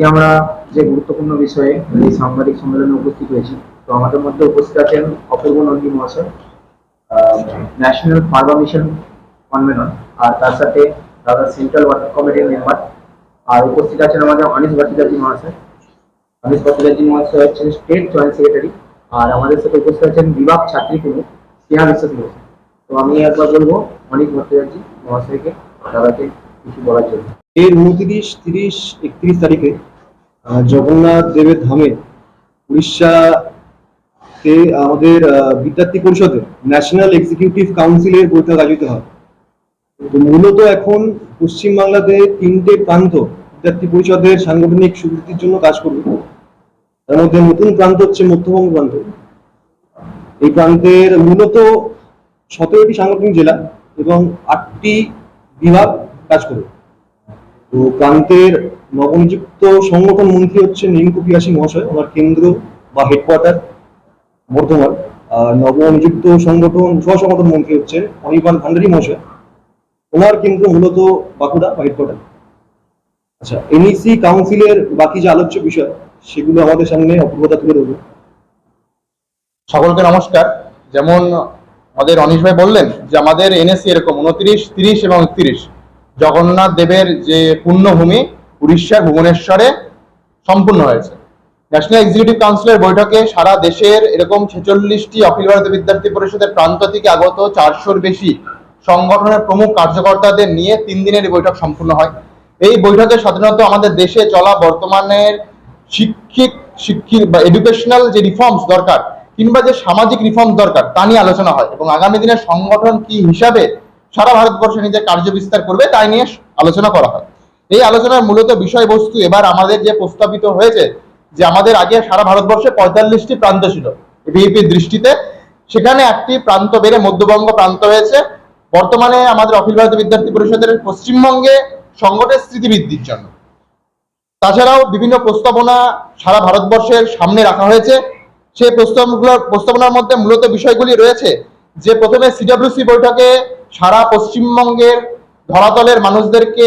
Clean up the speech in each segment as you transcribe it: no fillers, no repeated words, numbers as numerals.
আমরা যে গুরুত্বপূর্ণ বিষয়ে এই সাংবাদিক সম্মেলনে উপস্থিত হয়েছি। তো আমাদের মধ্যে উপস্থিত আছেন অপূর্ব নন্দী মহাশয়, ন্যাশনাল ফার্মা মিশন কনভেনর, আর তার সাথে দাদা সেন্ট্রাল ওয়ার্কিং কমিটির মেম্বার। আর উপস্থিত আছেন আমাদের অনিশ ভট্টাচার্য মহাশয়। অনিশ ভট্টাচার্য মহাশয় হচ্ছেন স্টেট জয়েন্ট সেক্রেটারি। আর আমাদের সাথে উপস্থিত আছেন বিভাগ ছাত্রী প্রমুখ স্নেহা বিশ্বাস মহাশয়। তো আমি একবার বলবো অনিশ ভট্টাচার্য মহাশয়কে দাদাকে কিছু বলার জন্য। এর 29, 30, 31 তারিখে জগন্নাথ দেবের ধামে উড়িষ্যাতে আমাদের বিদ্যার্থী পরিষদের ন্যাশনাল এক্সিকিউটিভ কাউন্সিলের বৈঠক আয়োজিত হয়। তো মূলত এখন পশ্চিমবাংলাতে 3টে প্রান্ত বিদ্যার্থী পরিষদের সাংগঠনিক সুবৃদ্ধির জন্য কাজ করবে। তার মধ্যে নতুন প্রান্ত হচ্ছে মধ্যবঙ্গ প্রান্ত। এই প্রান্তের মূলত 17টি সাংগঠনিক জেলা এবং 8টি বিভাগ কাজ করবে। তো প্রান্তের নবনিযুক্ত সংগঠন মন্ত্রী হচ্ছেন রিঙ্কু পিয়াসী মহাশয়, ওনার কেন্দ্র বা হেডকোয়ার্টার বর্ধমান। আর নবনিযুক্ত সংগঠন সহসংগঠন মন্ত্রী হচ্ছেন অনির্বাণ ভান্ডারী মহাশয়, ওনার কেন্দ্র মূলত বাঁকুড়া বা হেডকোয়ার্টার। আচ্ছা, এনইসি কাউন্সিলের বাকি যে আলোচ্য বিষয় সেগুলো আমাদের সামনে অপূর্বতা তুলে ধরবে। সকলকে নমস্কার। যেমন আমাদের অনিশ ভাই বললেন যে আমাদের এনএসসি এরকম 29, 30 এবং 31 জগন্নাথ দেবের যে পুণ্যভূমি উড়িষ্যার ভুবনেশ্বরে সম্পূর্ণ হয়েছে। ন্যাশনাল এক্সিকিউটিভ কাউন্সিলের বৈঠকে সারা দেশের এরকম 46টি অখিল ভারতীয় বিদ্যার্থী পরিষদের প্রান্ত থেকে আগত 400-র বেশি সংগঠনের প্রমুখ কার্যকর্তাদের নিয়ে 3 দিনের এই বৈঠক সম্পূর্ণ হয়। এই বৈঠকে সাধারণত আমাদের দেশে চলা বর্তমানের শিক্ষিত বা এডুকেশনাল যে রিফর্মস দরকার কিংবা যে সামাজিক রিফর্ম দরকার তা নিয়ে আলোচনা হয় এবং আগামী দিনের সংগঠন কি হিসাবে সারা ভারতবর্ষে নিজের কার্য বিস্তার করবে তাই নিয়ে আলোচনা করা হয়। এই আলোচনার মূলত বিষয়বস্তু এবার আমাদের যে প্রস্তাবিত হয়েছে যে আমাদের আগে সারা ভারতবর্ষে 45টি প্রান্ত ছিল বিএপির দৃষ্টিতে, সেখানে একটি প্রান্ত বেড়ে মধ্যবঙ্গ প্রান্ত হয়েছে। বর্তমানে আমাদের অখিল ভারতীয় বিদ্যার্থী পরিষদের পশ্চিমবঙ্গে সংগঠনের স্মৃতিবৃদ্ধির জন্য। তাছাড়াও বিভিন্ন প্রস্তাবনা সারা ভারতবর্ষের সামনে রাখা হয়েছে। সেই প্রস্তাবনার মধ্যে মূলত বিষয়গুলি রয়েছে যে প্রথমে সিডব্লিউসি বৈঠকে সারা পশ্চিমবঙ্গের ধরাতলের মানুষদেরকে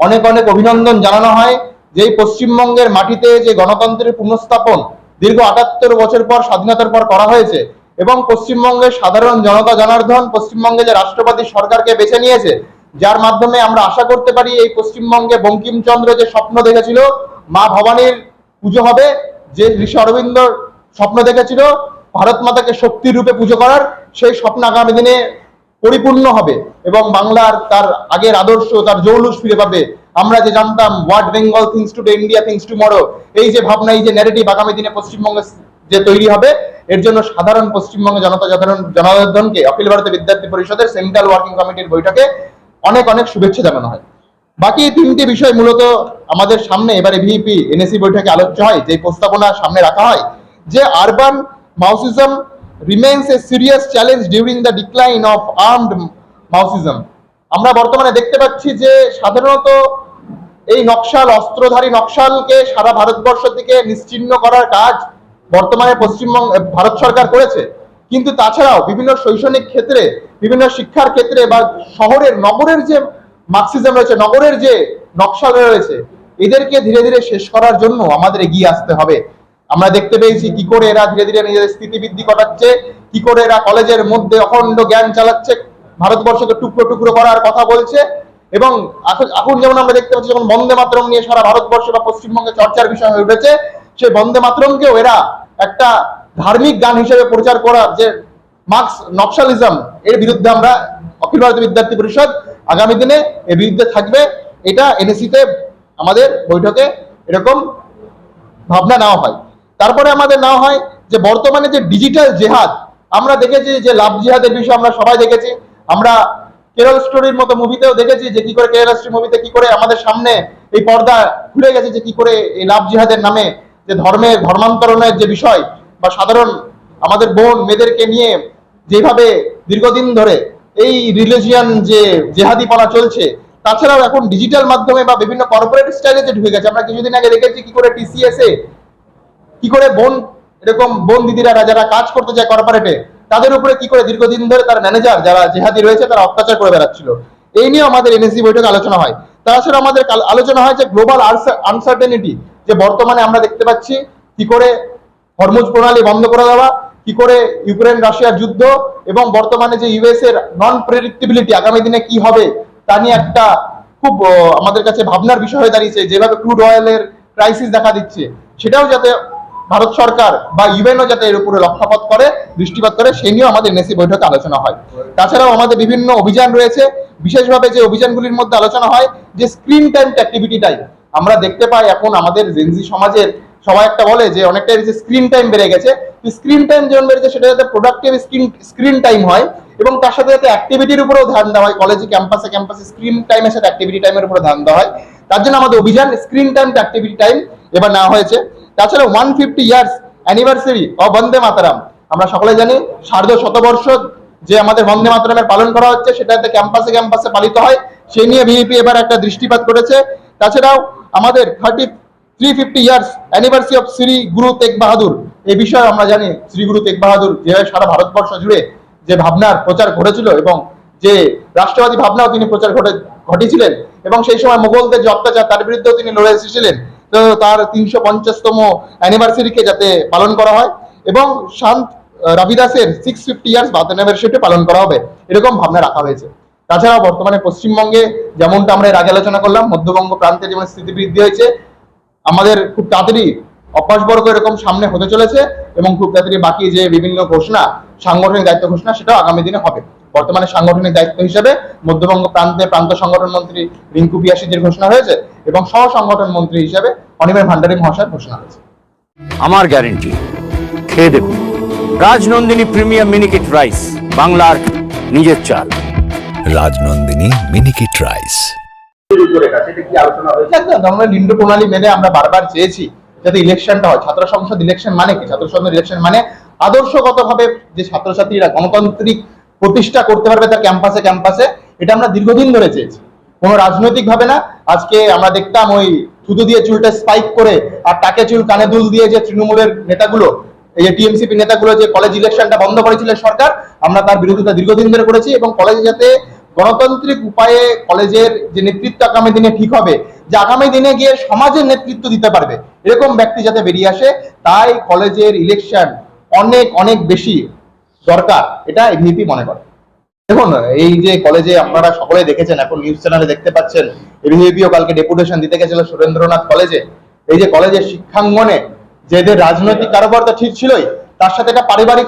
অনেক অনেক অভিনন্দন জানানো হয় যে পশ্চিমবঙ্গের মাটিতে যে গণতন্ত্রের পুনঃস্থাপন দীর্ঘ 78 বছর পর স্বাধীনতার পর করা হয়েছে এবং পশ্চিমবঙ্গের সাধারণ জনতা জনার্দন পশ্চিমবঙ্গে যে রাষ্ট্রবাদী সরকারকে বেছে নিয়েছে, যার মাধ্যমে আমরা আশা করতে পারি এই পশ্চিমবঙ্গে বঙ্কিমচন্দ্র যে স্বপ্ন দেখেছিল মা ভবানীর পুজো হবে, যে ঋষি অরবিন্দ স্বপ্ন দেখেছিল ভারত মাতাকে শক্তির রূপে পুজো করার, সেই স্বপ্ন আগামী দিনে পরিপূর্ণ হবে এবং বাংলার তার আগের আদর্শ তার জৌলুস ফিরে পাবে। আমরা যে জানতাম what Bengal things today India things tomorrow, এই যে ভাবনা এই যে ন্যারেটিভ আগামী দিনে পশ্চিমবঙ্গে যে তৈরি হবে, এর জন্য সাধারণ পশ্চিমবঙ্গে জনার্দনকে অখিল ভারতীয় বিদ্যার্থী পরিষদের সেন্ট্রাল ওয়ার্কিং কমিটির বৈঠকে অনেক অনেক শুভেচ্ছা জানানো হয়। বাকি 3টি বিষয় মূলত আমাদের সামনে এবারে ভিপি এনএসি বৈঠকে আলোচ্য হয়। যে প্রস্তাবনা সামনে রাখা হয় যে urban Maoism remains a serious challenge during the decline of armed Maoism. আমরা বর্তমানে দেখতে পাচ্ছি যে সাধারণত এই নকশাল অস্ত্রধারী নকশালকে সারা ভারতবর্ষ থেকে নিশ্চিহ্ন করার কাজ বর্তমানে পশ্চিমবঙ্গ ভারত সরকার করেছে, কিন্তু তাছাড়াও বিভিন্ন শৈক্ষণিক ক্ষেত্রে বিভিন্ন শিক্ষার ক্ষেত্রে বা শহরের নগরের যে মার্কসিজম রয়েছে, নগরের যে নকশাল রয়েছে, এদেরকে ধীরে ধীরে শেষ করার জন্য আমাদের এগিয়ে আসতে হবে। আমরা দেখতে পেয়েছি কি করে এরা ধীরে ধীরে নিজেদের স্থিতিবৃদ্ধি ঘটাচ্ছে, কি করে এরা কলেজের মধ্যে অখণ্ড জ্ঞান চালাচ্ছে, ভারতবর্ষকে টুকরো টুকরো করার কথা বলছে। এবং এখন যেমন আমরা দেখতে পাচ্ছি যখন বন্দে মাতরম নিয়ে সারা ভারতবর্ষ বা পশ্চিমবঙ্গে চর্চার বিষয় হয়ে উঠেছে, সেই বন্দে মাতরমকেও এরা একটা ধার্মিক গান হিসেবে প্রচার করা যে মার্কস নকশালিজম, এর বিরুদ্ধে আমরা অখিল ভারতীয় বিদ্যার্থী পরিষদ আগামী দিনে এর বিরুদ্ধে থাকবে। এটা এনএসিতে আমাদের বৈঠকে এরকম ভাবনা নেওয়া হয়। তারপরে আমাদের নেওয়া হয় যে বর্তমানে যে ডিজিটাল জেহাদ আমরা দেখেছি, যে লাভ জিহাদের বিষয় আমরা সবাই দেখেছি। আমরা কেরল স্টোরির মতো মুভিতেও দেখেছি যে কি করে কেরল স্টোরি মুভিতে কি করে আমাদের সামনে এই পর্দা খুলে গেছে যে কি করে এই লাভ জিহাদের নামে যে ধর্মান্তরণের যে বিষয় বা সাধারণ আমাদের বোন মেয়েদেরকে নিয়ে যেভাবে দীর্ঘদিন ধরে এই রিলিজিয়ান যে জেহাদিপনা চলছে, তাছাড়াও এখন ডিজিটাল মাধ্যমে বা বিভিন্ন কর্পোরেট স্টাইলে যে ঢুকে গেছে। আমরা কিছুদিন আগে দেখেছি কি করে টিসিএস এ কি করে এরকম বোন দিদিরা যারা কাজ করতে যায় কর্পোরেটে, তাদের উপরে কি করে দীর্ঘদিন ধরে তার ম্যানেজার যারা জেহাদি রয়েছে তারা অত্যাচার করে বেড়াচ্ছিল। এই নিয়ে আমাদের এনএসি বৈঠকে আলোচনা হয়। তাছাড়া আমাদের আলোচনা হয় যে গ্লোবাল আনসার্টেনিটি, যে বর্তমানে আমরা দেখতে পাচ্ছি কি করে হরমুজ প্রণালী বন্ধ করে দেওয়া, কি করে ইউক্রেন রাশিয়ার যুদ্ধ, এবং বর্তমানে যে ইউএস এর নন প্রেডিক্টেবিলিটি আগামী দিনে কি হবে তা নিয়ে একটা খুব আমাদের কাছে ভাবনার বিষয় হয়ে দাঁড়িয়েছে। যেভাবে ক্রুড অয়েলের ক্রাইসিস দেখা দিচ্ছে, সেটাও যাতে ভারত সরকার বা ইউএনও যাতে এর উপরে লক্ষ্যপাত করে, দৃষ্টিপাত করে, সেই নিয়েও আমাদের এনএসি বৈঠকে আলোচনা হয়। তাছাড়াও আমাদের বিভিন্ন অভিযান রয়েছে, বিশেষভাবে যে অভিযানগুলির মধ্যে আলোচনা হয় যে স্ক্রিন টাইম অ্যাক্টিভিটি টাইম। আমরা দেখতে পাই এখন আমাদের জেনজি সমাজের সবাই একটা বলে যে অনেকটাই স্ক্রিন টাইম বেড়ে গেছে। স্ক্রিন টাইম যেমন বেড়েছে, সেটা যাতে প্রোডাক্টিভ স্ক্রিন টাইম হয় এবং তার সাথে যাতে অ্যাক্টিভিটির উপরেও ধ্যান দেওয়া হয়। কলেজে ক্যাম্পাসে স্ক্রিন টাইমের সাথে অ্যাক্টিভিটি টাইমের উপরে ধ্যান দেওয়া হয়। তার জন্য আমাদের অভিযান স্ক্রিন টাইম অ্যাক্টিভিটি টাইম এবার নেওয়া হয়েছে। তাছাড়া 150 ইয়ার্স অ্যানিভার্সারি অফ বন্দে মাতরম, আমরা সকলে জানি সার্ধ শতবর্ষ যে আমাদের বন্দে মাতরমের পালন করা হচ্ছে, সেটাতে ক্যাম্পাসে পালিত হয়। সেই নিয়ে ভিপি এবার একটা দৃষ্টিপাত করেছে। তাছাড়াও আমাদের 350 years anniversary of Shri Guru Tegh বাহাদুর, এই বিষয়ে আমরা জানি শ্রী গুরু তেগ বাহাদুর যেভাবে সারা ভারতবর্ষ জুড়ে যে ভাবনার প্রচার ঘটেছিল এবং যে রাষ্ট্রবাদী ভাবনাও তিনি প্রচার ঘটিয়েছিলেন, এবং সেই সময় মোগলদের যে অত্যাচার তার বিরুদ্ধেও তিনি লড়ে এসেছিলেন। তো তার 350তম অ্যানিভার্সারিকে যাতে পালন করা হয় এবং শান্ত রবিদাসের 650 ইয়ার্স বার্থ অ্যানিভার্সারিটি পালন করা হবে, এরকম ভাবনা রাখা হয়েছে। তাছাড়া বর্তমানে পশ্চিমবঙ্গে যেমনটা আমরা এর আগে আলোচনা করলাম, মধ্যবঙ্গ প্রান্তে যেমন স্থিতি বৃদ্ধি হয়েছে, আমাদের খুব তাড়াতাড়ি অভ্যাসবর্গ এরকম সামনে হতে চলেছে এবং খুব তাড়াতাড়ি বাকি যে বিভিন্ন ঘোষণা, সাংগঠনিক দায়িত্ব ঘোষণা, সেটাও আগামী দিনে হবে। বর্তমানে সাংগঠনিক দায়িত্ব হিসেবে মধ্যবঙ্গ প্রান্ত সংগঠন মন্ত্রী রিঙ্কু পিয়াসিজির ঘোষণা হয়েছে এবং সহ সংগঠন মন্ত্রী হিসেবে অনিমেষ ভান্ডারী মহাশয়ের ঘোষণা হয়েছে। আমার গ্যারেন্টি, খেয়ে দেখুন রাজনন্দিনী প্রিমিয়াম মিনিকেট রাইস, বাংলার নিজের চাল। রাজনন্দিনী মিনিকেট রাইস। আমরা লিন্ডো প্রণালী মেনে আমরা বারবার চেয়েছি যাতে ইলেকশনটা হয়। ছাত্র সংসদ ইলেকশন মানে কি? ছাত্র সংসদ ইলেকশন মানে আদর্শগতভাবে যে ছাত্রছাত্রীরা গণতান্ত্রিক প্রতিষ্ঠা করতে পারবে তার ক্যাম্পাসে, এটা আমরা দীর্ঘদিন ধরে চেয়েছি, কোনো রাজনৈতিক ভাবে না। আজকে আমরা দেখতাম ওই থুতু দিয়ে চুলটা স্পাইক করে আর টাকে চুল কানে দুল দিয়ে যে তৃণমূলের নেতাগুলো, এই যে টিএমসিপি নেতাগুলো যে কলেজ ইলেকশনটা বন্ধ করেছিলেন সরকার, আমরা তার বিরোধিতা দীর্ঘদিন ধরে করেছি এবং কলেজে যাতে গণতান্ত্রিক উপায়ে কলেজের যে নেতৃত্ব আগামী দিনে ঠিক হবে, যে আগামী দিনে গিয়ে সমাজের নেতৃত্ব দিতে পারবে, এরকম ব্যক্তি যাতে বেরিয়ে আসে, তাই কলেজের ইলেকশন অনেক অনেক বেশি দরকার, এটা এভিপি মনে করে। দেখুন, এই যে কলেজে আপনারা সকলে দেখেছেন, এখন নিউজ চ্যানেলে দেখতে পাচ্ছেন, এভিপিও কালকে ডেপুটেশন দিতে গেছিল সুরেন্দ্রনাথ কলেজে। এই যে কলেজের শিক্ষাঙ্গনে যে এদের রাজনৈতিক কারবার তো ঠিক ছিলই, তার সাথে একটা পারিবারিক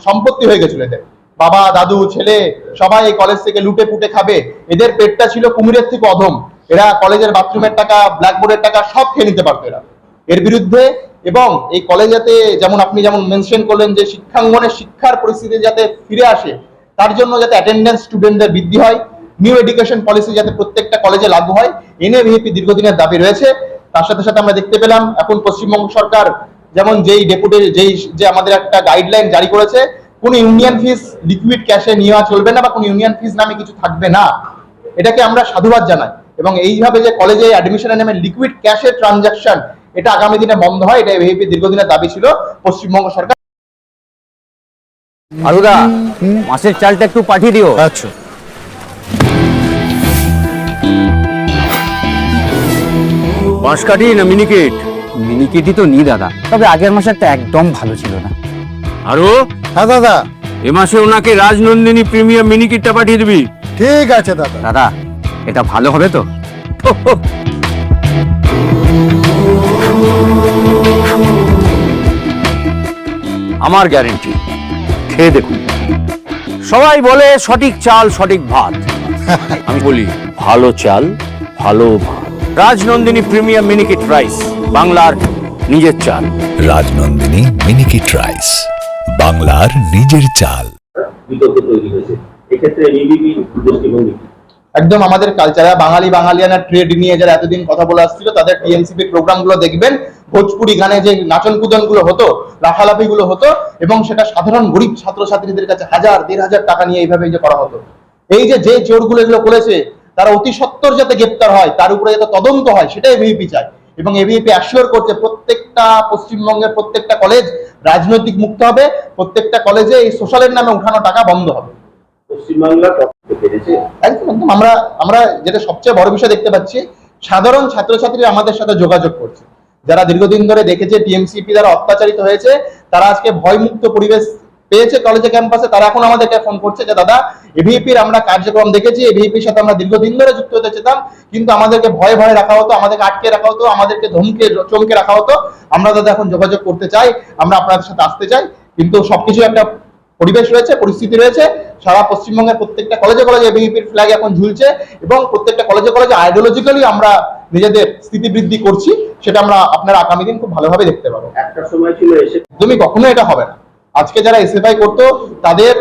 সম্পত্তি হয়ে গেছিল এদের। বাবা, দাদু, ছেলে সবাই এই কলেজ থেকে লুটে পুটে খাবে। এদের পেটটা ছিল কুমিরের থেকে অধম। এরা কলেজের বাথরুমের টাকা, ব্ল্যাকবোর্ডের টাকা সব খেয়ে নিতে পারতো এরা। এর বিরুদ্ধে এবং এই কলেজেতে যেমন আপনি যেমন মেনশন করলেন যে শিক্ষাঙ্গনের শিক্ষার পরিস্থিতি যাতে ফিরে আসে, তার জন্য যাতে অ্যাটেন্ডেন্স স্টুডেন্টদের বৃদ্ধি হয়, নিউ এডুকেশন পলিসি যাতে প্রত্যেকটা কলেজে লাগু হয়, এনএভিপি দীর্ঘদিনের দাবি রয়েছে। তার সাথে সাথে আমরা দেখতে পেলাম এখন পশ্চিমবঙ্গ সরকার যেমন যে আমাদের একটা গাইডলাইন জারি করেছে, কোন ইউনিয়ন ফিস লিকুইড ক্যাশে নেওয়া চলবে না বা কোন ইউনিয়ন ফিস নামে কিছু থাকবে না। এটাকে আমরা সাধুবাদ জানাই এবং এইভাবে যে কলেজে অ্যাডমিশনের নামে লিকুইড ক্যাশের ট্রানজাকশন, এটা আগামী দিনে বন্ধ হয়, এটা এভিপি দীর্ঘদিনের দাবি ছিল পশ্চিমবঙ্গ সরকার। আলুদা, মাছের চালটা একটু পাঠিয়ে দিও। আচ্ছা। বাঁশকাঠি না মিনিকেট? মিনিকেটই তো নি দাদা, তবে আগের মাসেরটা একদম ভালো ছিল না। আরো হ্যাঁ দাদা, এ মাসে ওনাকে রাজনন্দিনী প্রিমিয়াম মিনিকেটটা পাঠিয়ে দিবি। ঠিক আছে দাদা। দাদা, এটা ভালো হবে তো? আমার গ্যারেন্টি, খেয়ে দেখুন। সবাই বলে সঠিক চাল সঠিক ভাত, আমি বলি ভালো চাল ভালো ভাত। রাজনন্দিনী প্রিমিয়াম মিনিকেট রাইস, বাংলার নিজের চাল। রাজনন্দিনী মিনিকেট রাইস, বাংলার নিজের চাল। বিতর্ক তৈরি হয়েছে, এক্ষেত্রে এবিপি দৃষ্টিভঙ্গি। একদম আমাদের কালচারে বাঙালিয়ানা ট্রেড নিয়ে যারা এতদিন কথা বলে আসছিল, তাদের টিএমসিপি প্রোগ্রামগুলো দেখবেন, ভোজপুরি গানে যে নাচন কুদন গুলো হতো, লাফালাফি গুলো হতো, এবং সেটা সাধারণ গরিব ছাত্রছাত্রীদের কাছে 1000-1500 টাকা নিয়ে এইভাবে যে করা হতো। এই যে চোরগুলো এগুলো করেছে, তারা অতি সত্বর যাতে গ্রেপ্তার হয়, তার উপরে যাতে তদন্ত হয়, সেটা এভিপি চায় এবং এভিপি অ্যাসিওর করছে প্রত্যেকটা পশ্চিমবঙ্গের প্রত্যেকটা কলেজ রাজনৈতিক মুক্ত হবে, প্রত্যেকটা কলেজে এই সোশ্যালের নামে উঠানো টাকা বন্ধ হবে। পশ্চিমবাংলা করতে পেরেছে? একদম একদম আমরা আমরা যেটা সবচেয়ে বড় বিষয় দেখতে পাচ্ছি, সাধারণ ছাত্রছাত্রীরা আমাদের সাথে যোগাযোগ করছে, যারা দীর্ঘদিন ধরে দেখেছে টিএমসিপি দ্বারা অত্যাচারিত হয়েছে, তারা আজকে ভয়মুক্ত পরিবেশ পেয়েছে কলেজে ক্যাম্পাসে, তারা এখন আমাদেরকে ফোন করছে যে দাদা এভিপির আমরা কার্যক্রম দেখেছি, এভিপির সাথে আমরা দীর্ঘদিন ধরে যুক্ত হতে চেতাম, কিন্তু আমাদেরকে ভয়ে ভয়ে রাখা হতো, আমাদেরকে আটকে রাখা হতো, আমাদেরকে ধমকে চমকে রাখা হতো, আমরা দাদা এখন যোগাযোগ করতে চাই, আমরা আপনাদের সাথে আসতে চাই। কিন্তু সবকিছু একটা পরিবেশ রয়েছে, পরিস্থিতি রয়েছে, সারা পশ্চিমবঙ্গের প্রত্যেকটা কলেজে কলেজে এবিভিপির ফ্ল্যাগ এখন ঝুলছে এবং প্রত্যেকটা কলেজে কলেজে আইডিওলজিক্যালি আমরা নিজেদের স্থিতি বৃদ্ধি করছি, সেটা আমরা আপনারা আগামী দিন খুব ভালোভাবে দেখতে পাবো। একটা সময় ছিল এসে একদমই কখনো এটা হবে না। আজকে যারা এসএফআই করতো তাদের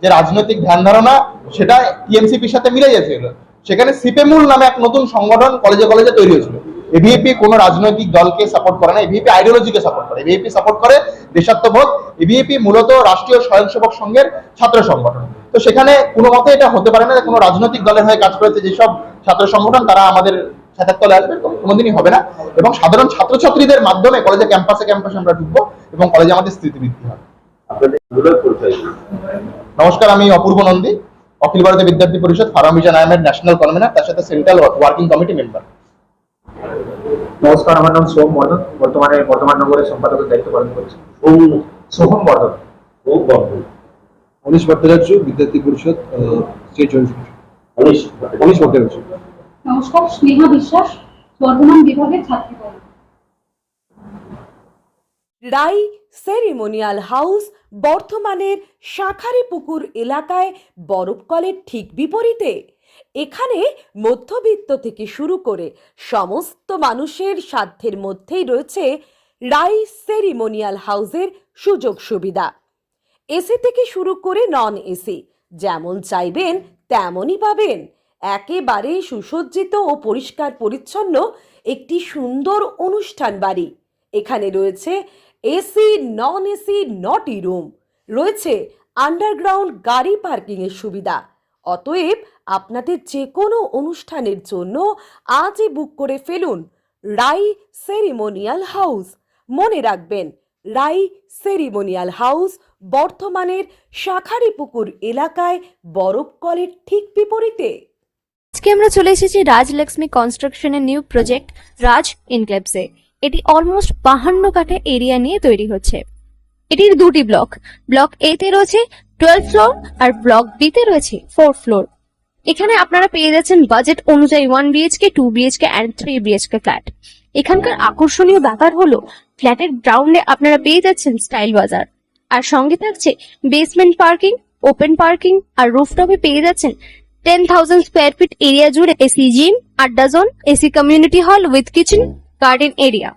যে রাজনৈতিক ধ্যান ধারণা সেটা টিএমসিপির সাথে মিলে গেছিল, সেখানে সিপেমুল নামে এক নতুন সংগঠন কলেজে কলেজে তৈরি হয়েছিল। এভিপি কোনো রাজনৈতিক দলকে সাপোর্ট করে না, এভিপি আইডিওলজিকে সাপোর্ট করে, এভিপি সাপোর্ট করে দেশাত্মবোধ। এভিপি মূলত রাষ্ট্রীয় স্বয়ংসেবক সংঘের ছাত্র সংগঠন। তো সেখানে কোনো মতে এটা হতে পারে না যে কোনো রাজনৈতিক দলের হয়ে কাজ করেছে যেসব ছাত্র সংগঠন তারা আমাদের ছাতার তলে আসবে, কোনোদিনই হবে না। এবং সাধারণ ছাত্রছাত্রীদের মাধ্যমে কলেজে ক্যাম্পাসে ক্যাম্পাসে আমরা ঢুকবো এবং কলেজে আমাদের স্থিতি বৃদ্ধি হবে। আপনাদের মূলক পরিচয় কি? নমস্কার, আমি অপূর্ব নন্দী, অখিল ভারতীয় বিদ্যার্থী পরিষদ ফার্মাভিশন আইএমের ন্যাশনাল কনভেনার, তার সাথে সেন্ট্রাল ওয়ার্কিং কমিটি মেম্বার। নমস্কার, আমার নাম সোহম বর্ধন, বর্তমানে বর্ধমান নগরের সম্পাদকের দায়িত্ব পালন করছি। সোহম বর্ধন। খুব Bardhaman. Anise Bhattacharya, Vidyarthi Parishad, state joint Anish Anish Bhattacharya. নমস্কার, স্নেহা বিশ্বাস, বর্ধমান বিভাগের ছাত্রী। রাই সেরিমোনিয়াল হাউস বর্ধমানের শাঁখারীপুকুর এলাকায় বরফকলের ঠিক বিপরীতে। এখানে মধ্যবিত্ত থেকে শুরু করে সমস্ত মানুষের সাধ্যের মধ্যেই রয়েছে রাই সেরিমোনিয়াল হাউসের সুযোগ সুবিধা। এসি থেকে শুরু করে নন এসি যেমন চাইবেন তেমনই পাবেন। একেবারে সুসজ্জিত ও পরিষ্কার পরিচ্ছন্ন একটি সুন্দর অনুষ্ঠান বাড়ি। এখানে রয়েছে এসি, নন এসি, নটি রুম, রয়েছে আন্ডারগ্রাউন্ড গাড়ি পার্কিং এর সুবিধা। অতএব আপনাদের যে কোনো অনুষ্ঠানের জন্য আজই বুক করে ফেলুন রাই সেরিমোনিয়াল হাউস। মনে রাখবেন, রাই সেরিমোনিয়াল হাউস বর্ধমানের শাঁখারীপুকুর এলাকায় বরফকলের ঠিক বিপরীতে। আজকে আমরা চলে এসেছি রাজলক্ষ্মী কনস্ট্রাকশনের নিউ প্রজেক্ট রাজ ইনক্লেভসে। এটি অলমোস্ট 52 কাঠা এরিয়া নিয়ে তৈরি হচ্ছে। এটির দুটি ব্লক, ব্লক এ তে রয়েছে 12 ফ্লোর আর ব্লক বি তে রয়েছে 4 ফ্লোর। এখানে আপনারা পেয়ে যাচ্ছেন বাজেট অনুযায়ী 1 BHK, 2 BHK and 3 BHK flat. এখানকার আকর্ষণীয় ব্যাপার হলো ফ্ল্যাটের গ্রাউন্ডে আপনারা পেয়ে যাচ্ছেন স্টাইল বাজার, আর সঙ্গে থাকছে বেসমেন্ট পার্কিং, ওপেন পার্কিং, আর রুফটপে পেয়ে যাচ্ছেন 10,000 স্কোয়ার ফিট এরিয়া জুড়ে এসি জিম, আড্ডা zone, AC community hall with kitchen, garden area.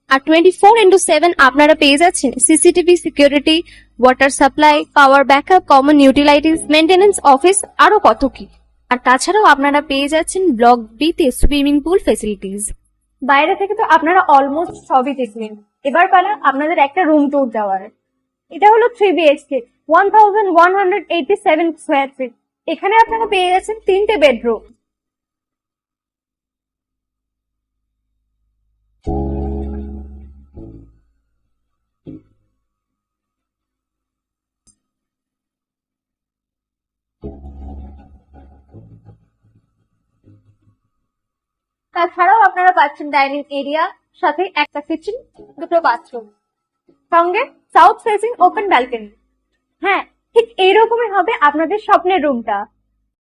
আর 24/7 আপনারা পেয়ে যাচ্ছেন CCTV security, water supply, power backup, common utilities, maintenance office, আরো কত কি। আর তাছাড়াও আপনারা পেয়ে যাচ্ছেন ব্লক বি তে সুইমিং পুল ফেসিলিটিস। বাইরে থেকে তো আপনারা অলমোস্ট সবই দেখলেন, এবার পালা আপনাদের একটা রুম ট্যুর দেওয়ার। এটা হলো 3 বিএইচকে, 1187 স্কোয়ার ফিট। এখানে আপনারা পেয়ে যাচ্ছেন 3টে বেডরুম। তাছাড়াও আপনারা পাচ্ছেন ডাইনিং এরিয়া, সাথে একটা কিচেন, 2টো বাথরুম, সঙ্গে সাউথ ফেসিং ওপেন ব্যালকনি। হ্যাঁ, ঠিক এইরকমই হবে আপনাদের স্বপ্নের রুমটা।